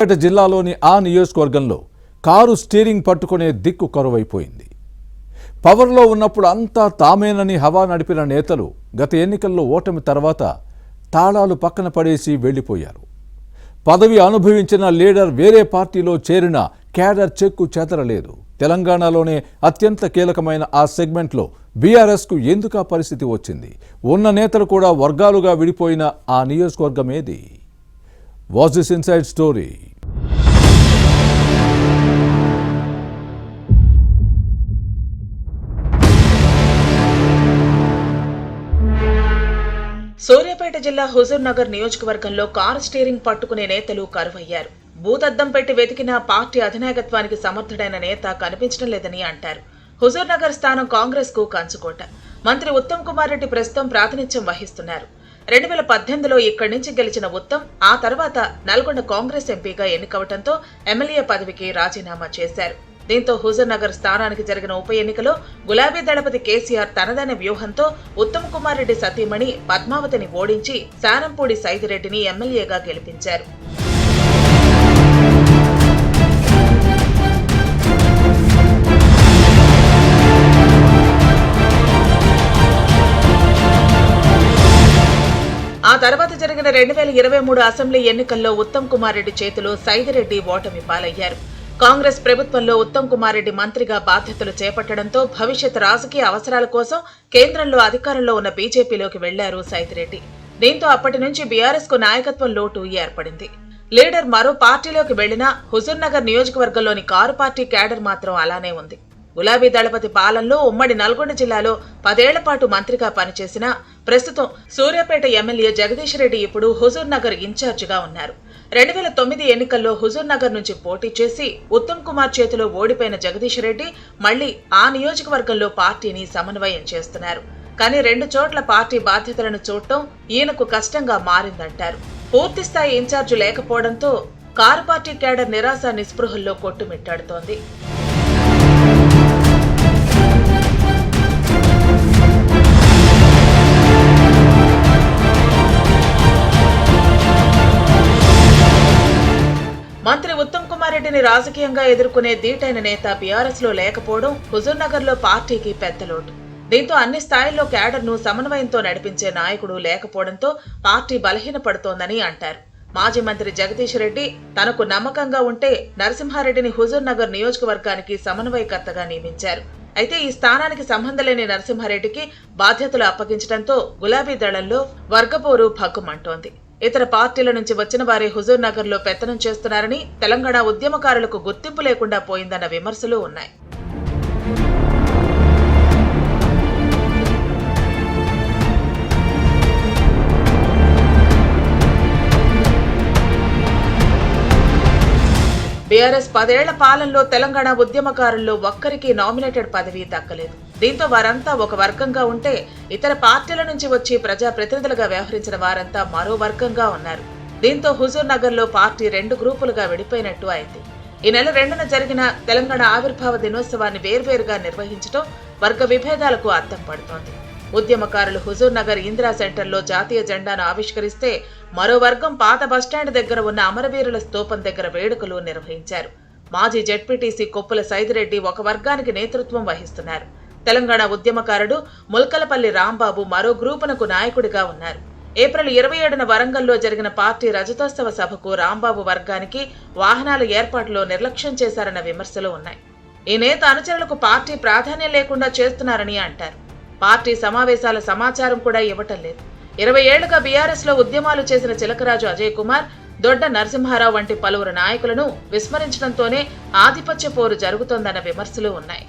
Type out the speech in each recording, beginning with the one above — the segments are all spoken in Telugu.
సూర్యాపేట జిల్లాలోని ఆ నియోజకవర్గంలో కారు స్టీరింగ్ పట్టుకునే దిక్కు కరువైపోయింది. పవర్లో ఉన్నప్పుడు అంతా తామేనని హవా నడిపిన నేతలు గత ఎన్నికల్లో ఓటమి తర్వాత తాళాలు పక్కన పడేసి వెళ్లిపోయారు. పదవి అనుభవించిన లీడర్ వేరే పార్టీలో చేరిన క్యాడర్ చెక్కు చెదరలేదు. తెలంగాణలోనే అత్యంత కీలకమైన ఆ సెగ్మెంట్లో బీఆర్ఎస్కు ఎందుకు ఆ పరిస్థితి వచ్చింది? ఉన్న నేతలు కూడా వర్గాలుగా విడిపోయిన ఆ నియోజకవర్గం ఏది? Watch this inside story. Suryapet జిల్లా హుజూర్ నగర్ నియోజకవర్గంలో కారు స్టీరింగ్ పట్టుకునే నేతలు కరువయ్యారు. భూతద్దం పెట్టి వెతికిన పార్టీ అధినాయకత్వానికి సమర్థుడైన నేత కనిపించడం లేదని అంటారు. హుజూర్ నగర్ స్థానం కాంగ్రెస్ కు కంచుకోట. మంత్రి ఉత్తమ్ కుమార్ రెడ్డి ప్రస్తుతం ప్రాతినిధ్యం వహిస్తున్నారు. 2018లో ఇక్కడి నుంచి గెలిచిన ఉత్తమ్ ఆ తర్వాత నల్గొండ కాంగ్రెస్ ఎంపీగా ఎన్నికవడంతో ఎమ్మెల్యే పదవికి రాజీనామా చేశారు. దీంతో హుజూర్ నగర్ స్థానానికి జరిగిన ఉప ఎన్నికలో గులాబీ దళపతి కేసీఆర్ తనదైన వ్యూహంతో ఉత్తమ్ కుమార్ రెడ్డి సతీమణి పద్మావతిని ఓడించి శానంపూడి సైదిరెడ్డిని ఎమ్మెల్యేగా గెలిపించారు. ఆ తర్వాత జరిగిన 2023 అసెంబ్లీ ఎన్నికల్లో ఉత్తమ్ కుమార్ రెడ్డి చేతిలో సైదిరెడ్డి ఓటమి పాలయ్యారు. కాంగ్రెస్ ప్రభుత్వంలో ఉత్తమ్ కుమార్ రెడ్డి మంత్రిగా బాధ్యతలు చేపట్టడంతో భవిష్యత్ రాజకీయ అవసరాల కోసం కేంద్రంలో అధికారంలో ఉన్న బీజేపీలోకి వెళ్లారు సైదిరెడ్డి. దీంతో అప్పటి నుంచి బీఆర్ఎస్ కు నాయకత్వం లోటు ఏర్పడింది. లీడర్ మరో పార్టీలోకి వెళ్లినా హుజూర్ నగర్ నియోజకవర్గంలోని కారు పార్టీ క్యాడర్ మాత్రం అలానే ఉంది. గులాబీ దళపతి పాలనలో ఉమ్మడి నల్గొండ జిల్లాలో 10 ఏళ్ల పాటు మంత్రిగా పనిచేసిన ప్రస్తుతం సూర్యాపేట ఎమ్మెల్యే జగదీష్ రెడ్డి ఇప్పుడు హుజూర్ నగర్ ఇన్ఛార్జిగా ఉన్నారు. 2009 ఎన్నికల్లో హుజూర్ నగర్ నుంచి పోటీ చేసి ఉత్తమ్ కుమార్ చేతిలో ఓడిపోయిన జగదీష్ రెడ్డి మళ్లీ ఆ నియోజకవర్గంలో పార్టీని సమన్వయం చేస్తున్నారు. కానీ 2 చోట్ల పార్టీ బాధ్యతలను చూడటం ఈయనకు కష్టంగా మారిందంటారు. పూర్తిస్థాయి ఇన్ఛార్జి లేకపోవడంతో కారు పార్టీ క్యాడర్ నిరాశ నిస్పృహల్లో కొట్టుమిట్టాడుతోంది. మంత్రి ఉత్తమ్ కుమార్ రెడ్డిని రాజకీయంగా ఎదుర్కొనే దీటైన నేత బీఆర్ఎస్ లో లేకపోవడం హుజూర్ నగర్ లో పార్టీకి పెద్ద లోటు. దీంతో అన్ని స్థాయిల్లో క్యాడర్ ను సమన్వయంతో నడిపించే నాయకుడు లేకపోవడంతో పార్టీ బలహీనపడుతోందని అంటారు. మాజీ మంత్రి జగదీష్ రెడ్డి తనకు నమ్మకంగా ఉంటే నరసింహారెడ్డిని హుజూర్ నగర్ నియోజకవర్గానికి సమన్వయకర్తగా నియమించారు. అయితే ఈ స్థానానికి సంబంధం లేని నరసింహారెడ్డికి బాధ్యతలు అప్పగించడంతో గులాబీ దళంలో వర్గపోరు భగ్గుమంటోంది. ఇతర పార్టీల నుంచి వచ్చిన వారే హుజూర్ నగర్ లో పెత్తనం చేస్తున్నారని, తెలంగాణ ఉద్యమకారులకు గుర్తింపు లేకుండా పోయిందన్న విమర్శలు ఉన్నాయి. బీఆర్ఎస్ 10 ఏళ్ల పాలనలో తెలంగాణ ఉద్యమకారుల్లో ఒక్కరికి నామినేటెడ్ పదవి దక్కలేదు. దీంతో వారంతా ఒక వర్గంగా ఉంటే ఇతర పార్టీల నుంచి వచ్చి ప్రజాప్రతినిధులుగా వ్యవహరించిన వారంతా మరో వర్గంగా ఉన్నారు. దీంతో హుజూర్ నగర్ లో పార్టీ 2 గ్రూపులుగా విడిపోయినట్టు అయింది. ఈ నెల 2న జరిగిన తెలంగాణ ఆవిర్భావ దినోత్సవాన్ని వేర్వేరుగా నిర్వహించడం వర్గ విభేదాలకు అద్దం పడుతోంది. ఉద్యమకారులు హుజూర్ నగర్ ఇందిరా సెంటర్లో జాతీయ జెండాను ఆవిష్కరిస్తే మరో వర్గం పాత బస్టాండ్ దగ్గర ఉన్న అమరవీరుల స్తూపం దగ్గర వేడుకలు నిర్వహించారు. మాజీ జెడ్పీటీసీ కొప్పుల సైదిరెడ్డి ఒక వర్గానికి నేతృత్వం వహిస్తున్నారు. తెలంగాణ ఉద్యమకారుడు ముల్కలపల్లి రాంబాబు మరో గ్రూపునకు నాయకుడిగా ఉన్నారు. ఏప్రిల్ 27న వరంగల్లో జరిగిన పార్టీ రజతోత్సవ సభకు రాంబాబు వర్గానికి వాహనాల ఏర్పాటులో నిర్లక్ష్యం చేశారన్న విమర్శలు ఉన్నాయి. ఈ నేత అనుచరులకు పార్టీ ప్రాధాన్యం లేకుండా చేస్తున్నారని అంటారు. పార్టీ సమావేశాల సమాచారం కూడా ఇవ్వటం లేదు. 20 ఏళ్లుగా బీఆర్ఎస్ లో ఉద్యమాలు చేసిన చిలకరాజు అజయ్ కుమార్, దొడ్డ నరసింహారావు వంటి పలువురు నాయకులను విస్మరించడంతోనే ఆధిపత్య పోరు జరుగుతోందన్న విమర్శలు ఉన్నాయి.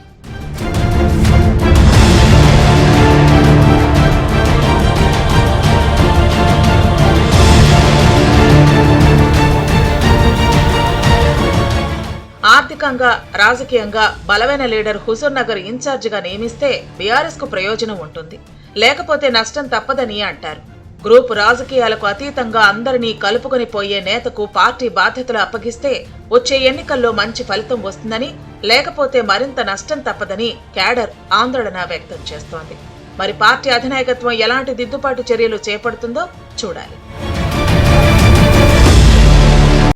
ఆర్థికంగా, రాజకీయంగా బలమైన లీడర్ హుజూర్ నగర్ ఇన్ఛార్జిగా నియమిస్తే బీఆర్ఎస్ కు ప్రయోజనం ఉంటుంది, లేకపోతే నష్టం తప్పదని అంటారు. గ్రూపు రాజకీయాలకు అతీతంగా అందరినీ కలుపుకొని పోయే నేతకు పార్టీ బాధ్యతలు అప్పగిస్తే వచ్చే ఎన్నికల్లో మంచి ఫలితం వస్తుందని, లేకపోతే మరింత నష్టం తప్పదని క్యాడర్ ఆందోళన వ్యక్తం చేస్తోంది. మరి పార్టీ అధినాయకత్వం ఎలాంటి దిద్దుబాటు చర్యలు చేపడుతుందో చూడాలి.